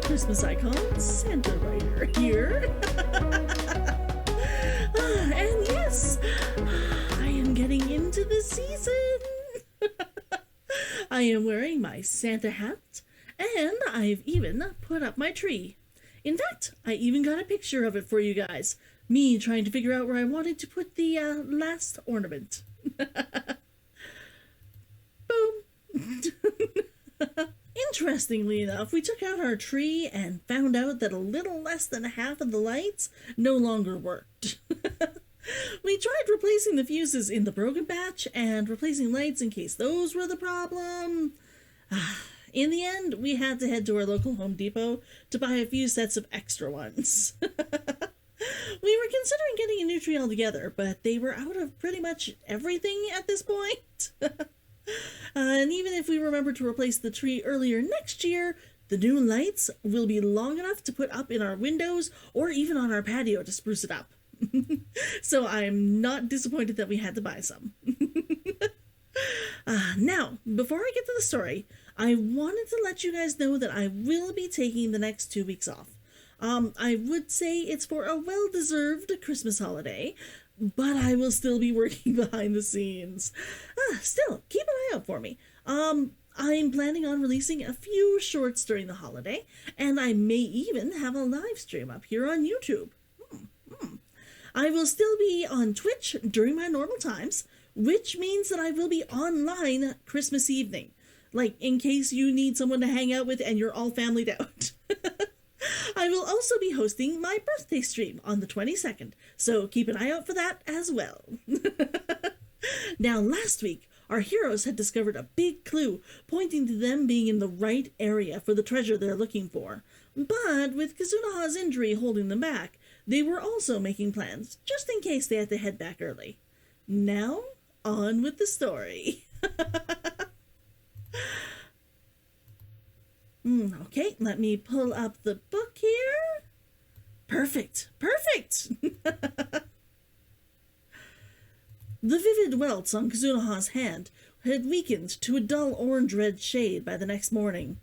Christmas icon, FoxyWriter here. And yes, I am getting into the season. I am wearing my Santa hat, and I've even put up my tree. In fact, I even got a picture of it for you guys. Me trying to figure out where I wanted to put the last ornament. Boom. Interestingly enough, we took out our tree and found out that a little less than half of the lights no longer worked. We tried replacing the fuses in the broken batch and replacing lights in case those were the problem. In the end, we had to head to our local Home Depot to buy a few sets of extra ones. We were considering getting a new tree altogether, but they were out of pretty much everything at this point. And even if we remember to replace the tree earlier next year, the new lights will be long enough to put up in our windows or even on our patio to spruce it up. So I'm not disappointed that we had to buy some. Now, before I get to the story, I wanted to let you guys know that I will be taking the next 2 weeks off. I would say it's for a well-deserved Christmas holiday, but I will still be working behind the scenes. Still, keep an eye out for me. I'm planning on releasing a few shorts during the holiday, and I may even have a live stream up here on YouTube. I will still be on Twitch during my normal times, which means that I will be online Christmas evening, like in case you need someone to hang out with and you're all familyed out. I will also be hosting my birthday stream on the 22nd, so keep an eye out for that as well. Now, last week, our heroes had discovered a big clue pointing to them being in the right area for the treasure they're looking for. But with Kitsune-ken's injury holding them back, they were also making plans, just in case they had to head back early. Now, on with the story. Okay, let me pull up the book here. Perfect. The vivid welts on Kitsune-ken's hand had weakened to a dull orange-red shade by the next morning.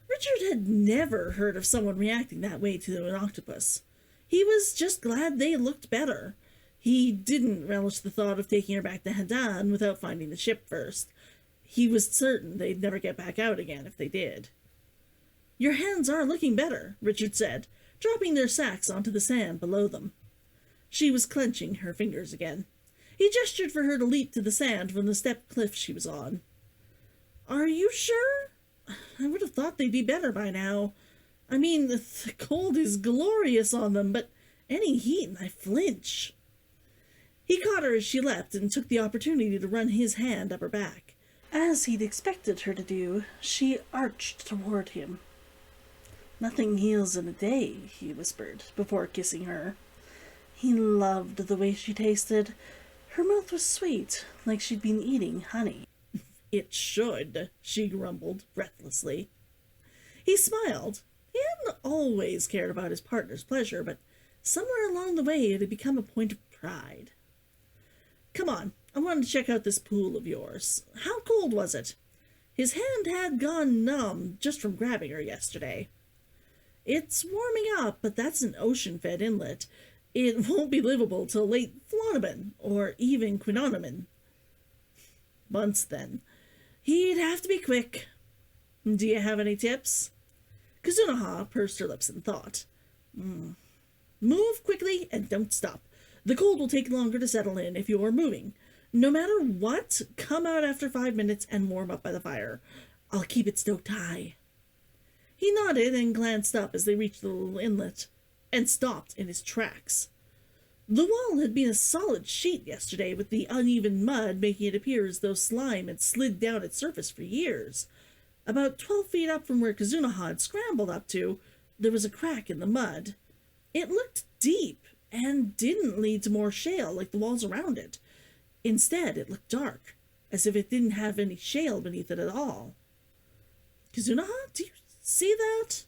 Richard had never heard of someone reacting that way to an octopus. He was just glad they looked better. He didn't relish the thought of taking her back to Hadan without finding the ship first. He was certain they'd never get back out again if they did. "Your hands are looking better," Richard said, dropping their sacks onto the sand below them. She was clenching her fingers again. He gestured for her to leap to the sand from the stepped cliff she was on. "Are you sure? I would have thought they'd be better by now. I mean, the cold is glorious on them, but any heat and I flinch." He caught her as she leapt and took the opportunity to run his hand up her back. As he'd expected her to do, she arched toward him. "Nothing heals in a day," he whispered, before kissing her. He loved the way she tasted. Her mouth was sweet, like she'd been eating honey. "It should," she grumbled breathlessly. He smiled. He hadn't always cared about his partner's pleasure, but somewhere along the way it had become a point of pride. "Come on, I wanted to check out this pool of yours. How cold was it?" His hand had gone numb just from grabbing her yesterday. "It's warming up, but that's an ocean-fed inlet. It won't be livable till late Flonomen, or even Quinonomen." "Months, then. He'd have to be quick. Do you have any tips?" Kitsune-ken pursed her lips in thought. "Move quickly and don't stop. The cold will take longer to settle in if you're moving. No matter what, come out after 5 minutes and warm up by the fire. I'll keep it stoked high." He nodded and glanced up as they reached the little inlet, and stopped in his tracks. The wall had been a solid sheet yesterday, with the uneven mud making it appear as though slime had slid down its surface for years. About 12 feet up from where Kitsune-ken had scrambled up to, there was a crack in the mud. It looked deep, and didn't lead to more shale like the walls around it. Instead, it looked dark, as if it didn't have any shale beneath it at all. "Kitsune-ken, do you see that?"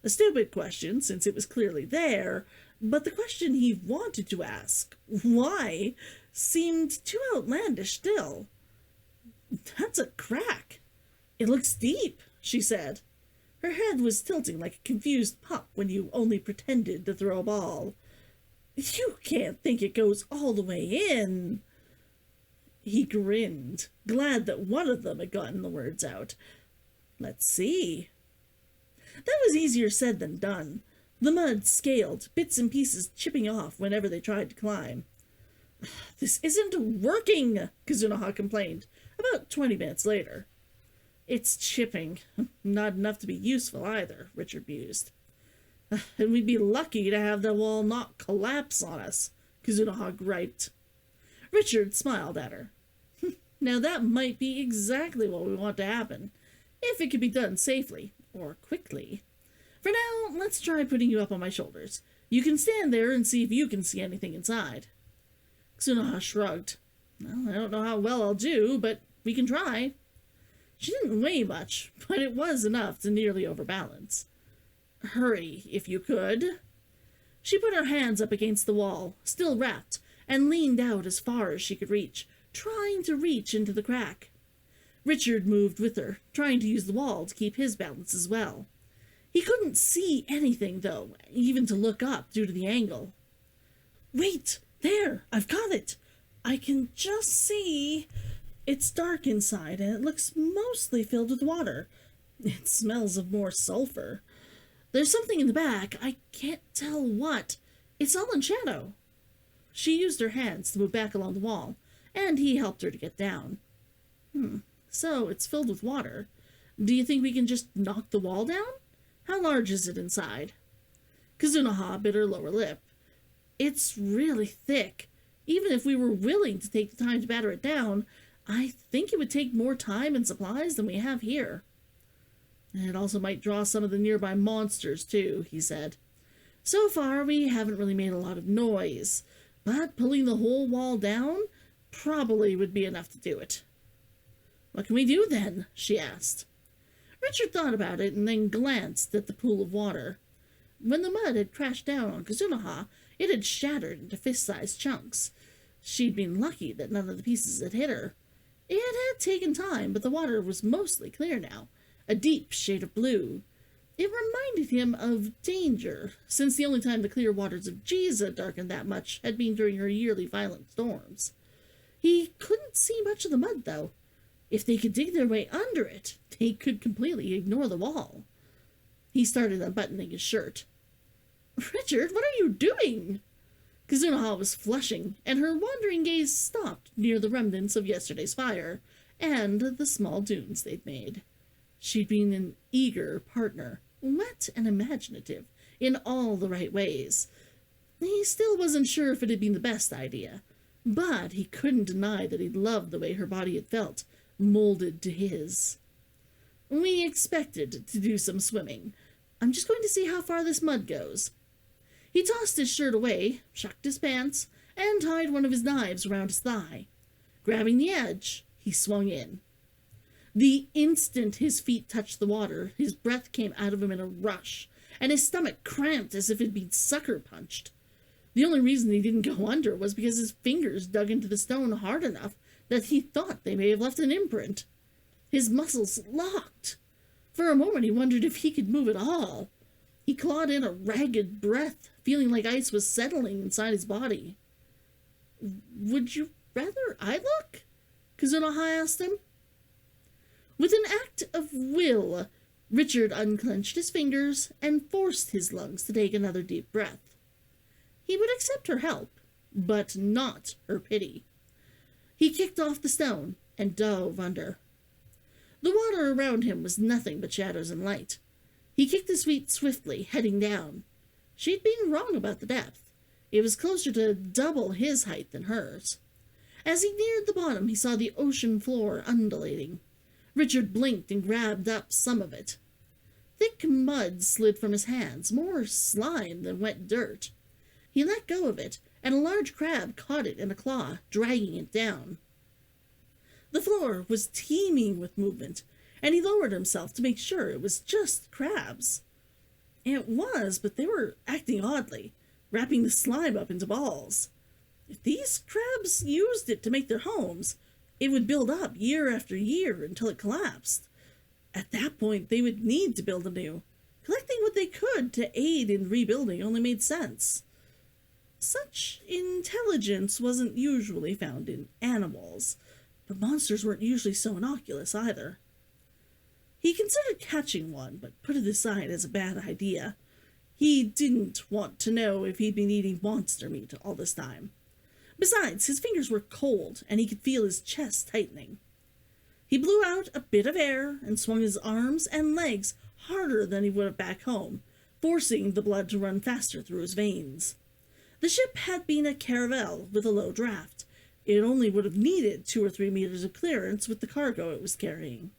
A stupid question, since it was clearly there, but the question he wanted to ask, why, seemed too outlandish still. "That's a crack. It looks deep," she said. Her head was tilting like a confused pup when you only pretended to throw a ball. "You can't think it goes all the way in." He grinned, glad that one of them had gotten the words out. "Let's see." That was easier said than done. The mud scaled, bits and pieces chipping off whenever they tried to climb. "This isn't working," Kizuna complained, about 20 minutes later. "It's chipping. Not enough to be useful either," Richard mused. "And we'd be lucky to have the wall not collapse on us," Kizuna griped. Richard smiled at her. "Now that might be exactly what we want to happen, if it could be done safely, or quickly. For now, let's try putting you up on my shoulders. You can stand there and see if you can see anything inside." Kizuna shrugged. "Well, I don't know how well I'll do, but we can try." She didn't weigh much, but it was enough to nearly overbalance. "Hurry, if you could." She put her hands up against the wall, still wrapped, and leaned out as far as she could reach, trying to reach into the crack. Richard moved with her, trying to use the wall to keep his balance as well. He couldn't see anything, though, even to look up due to the angle. "Wait! There! I've got it! I can just see..." It's dark inside, and it looks mostly filled with water. It smells of more sulfur. There's something in the back. I can't tell what. It's all in shadow. She used her hands to move back along the wall, and he helped her to get down. So it's filled with water. Do you think we can just knock the wall down? How large is it inside? Kizuna bit her lower lip. It's really thick. Even if we were willing to take the time to batter it down, I think it would take more time and supplies than we have here. It also might draw some of the nearby monsters, too, he said. So far, we haven't really made a lot of noise, but pulling the whole wall down probably would be enough to do it. "What can we do, then?" she asked. Richard thought about it and then glanced at the pool of water. When the mud had crashed down on Kizuna, it had shattered into fist-sized chunks. She'd been lucky that none of the pieces had hit her. It had taken time, but the water was mostly clear now, a deep shade of blue. It reminded him of danger, since the only time the clear waters of Giza darkened that much had been during her yearly violent storms. He couldn't see much of the mud, though. If they could dig their way under it, they could completely ignore the wall. He started unbuttoning his shirt. "Richard, what are you doing?" Kizuna was flushing, and her wandering gaze stopped near the remnants of yesterday's fire, and the small dunes they'd made. She'd been an eager partner, wet and imaginative, in all the right ways. He still wasn't sure if it had been the best idea, but he couldn't deny that he loved the way her body had felt, molded to his. "We expected to do some swimming. I'm just going to see how far this mud goes." He tossed his shirt away, shucked his pants, and tied one of his knives around his thigh. Grabbing the edge, he swung in. The instant his feet touched the water, his breath came out of him in a rush, and his stomach cramped as if it had been sucker-punched. The only reason he didn't go under was because his fingers dug into the stone hard enough that he thought they may have left an imprint. His muscles locked. For a moment he wondered if he could move at all. He clawed in a ragged breath, feeling like ice was settling inside his body. "Would you rather I look?" Kizuna asked him. With an act of will, Richard unclenched his fingers and forced his lungs to take another deep breath. He would accept her help, but not her pity. He kicked off the stone and dove under. The water around him was nothing but shadows and light. He kicked his feet swiftly, heading down. She'd been wrong about the depth. It was closer to double his height than hers. As he neared the bottom, he saw the ocean floor undulating. Richard blinked and grabbed up some of it. Thick mud slid from his hands, more slime than wet dirt. He let go of it, and a large crab caught it in a claw, dragging it down. The floor was teeming with movement, and he lowered himself to make sure it was just crabs. It was, but they were acting oddly, wrapping the slime up into balls. If these crabs used it to make their homes, it would build up year after year until it collapsed. At that point, they would need to build anew. Collecting what they could to aid in rebuilding only made sense. Such intelligence wasn't usually found in animals, but monsters weren't usually so innocuous either. He considered catching one, but put it aside as a bad idea. He didn't want to know if he'd been eating monster meat all this time. Besides, his fingers were cold, and he could feel his chest tightening. He blew out a bit of air and swung his arms and legs harder than he would have back home, forcing the blood to run faster through his veins. The ship had been a caravel with a low draft. It only would have needed 2 or 3 meters of clearance with the cargo it was carrying.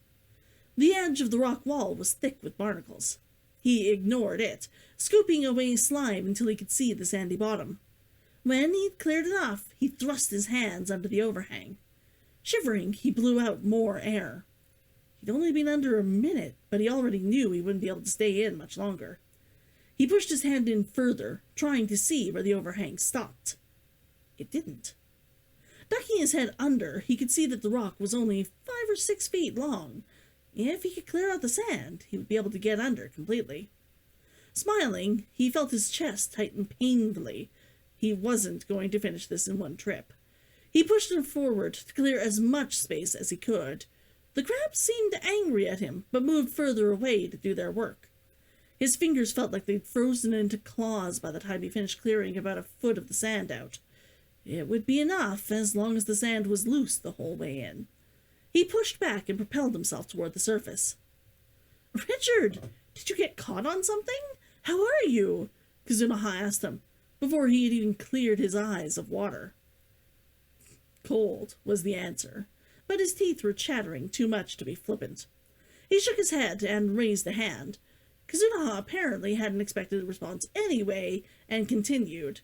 The edge of the rock wall was thick with barnacles. He ignored it, scooping away slime until he could see the sandy bottom. When he'd cleared enough, he thrust his hands under the overhang. Shivering, he blew out more air. He'd only been under a minute, but he already knew he wouldn't be able to stay in much longer. He pushed his hand in further, trying to see where the overhang stopped. It didn't. Ducking his head under, he could see that the rock was only 5 or 6 feet long. If he could clear out the sand, he would be able to get under completely. Smiling, he felt his chest tighten painfully. He wasn't going to finish this in one trip. He pushed him forward to clear as much space as he could. The crabs seemed angry at him, but moved further away to do their work. His fingers felt like they'd frozen into claws by the time he finished clearing about a foot of the sand out. It would be enough, as long as the sand was loose the whole way in. He pushed back and propelled himself toward the surface. "Richard, did you get caught on something? How are you?" Kitsune-ken asked him, before he had even cleared his eyes of water. "Cold," was the answer, but his teeth were chattering too much to be flippant. He shook his head and raised a hand. Kitsune-ken apparently hadn't expected a response anyway, and continued.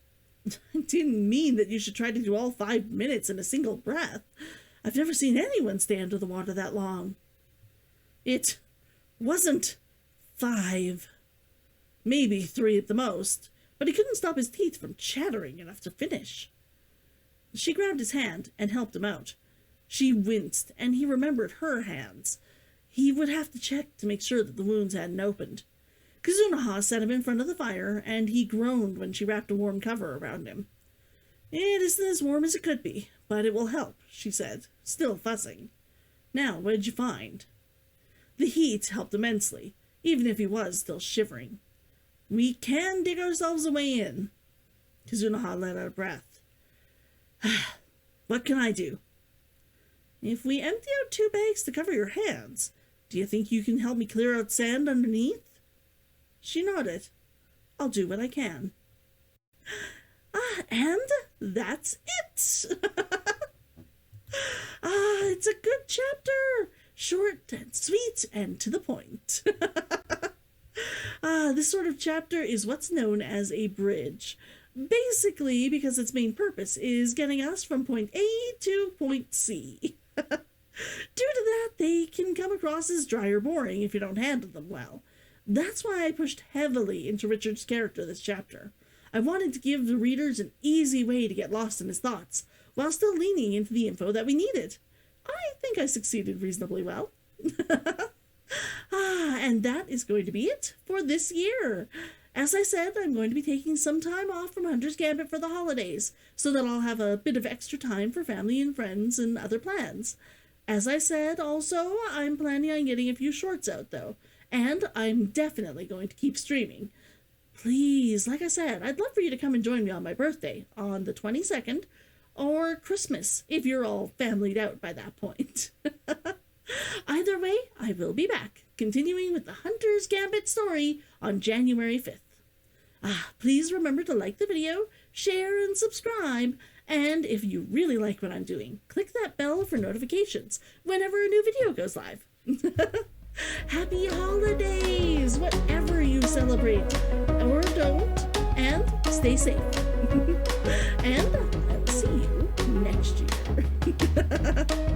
"I didn't mean that you should try to do all 5 minutes in a single breath. I've never seen anyone stay under the water that long." "It wasn't 5. Maybe 3 at the most, but he couldn't stop his teeth from chattering enough to finish." She grabbed his hand and helped him out. She winced, and he remembered her hands. He would have to check to make sure that the wounds hadn't opened. Kitsune-ken set him in front of the fire, and he groaned when she wrapped a warm cover around him. "It isn't as warm as it could be, but it will help," she said, still fussing. "Now, what did you find?" The heat helped immensely, even if he was still shivering. "We can dig ourselves a way in." Kitsune-ken let out a breath. "What can I do?" "If we empty out 2 bags to cover your hands, do you think you can help me clear out sand underneath?" She nodded. "I'll do what I can." And that's it. It's a good chapter. Short and sweet and to the point. This sort of chapter is what's known as a bridge. Basically, because its main purpose is getting us from point A to point C. Due to that, they can come across as dry or boring if you don't handle them well. That's why I pushed heavily into Richard's character this chapter. I wanted to give the readers an easy way to get lost in his thoughts, while still leaning into the info that we needed. I think I succeeded reasonably well. And that is going to be it for this year. As I said, I'm going to be taking some time off from Hunter's Gambit for the holidays, so that I'll have a bit of extra time for family and friends and other plans. As I said, also, I'm planning on getting a few shorts out, though, and I'm definitely going to keep streaming. Please, like I said, I'd love for you to come and join me on my birthday, on the 22nd, or Christmas, if you're all familyed out by that point. Either way, I will be back, continuing with the Hunter's Gambit story on January 5th. Please remember to like the video, share, and subscribe, and if you really like what I'm doing, click that bell for notifications whenever a new video goes live. Happy holidays, whatever you celebrate, or don't, and stay safe. And I'll see you next year.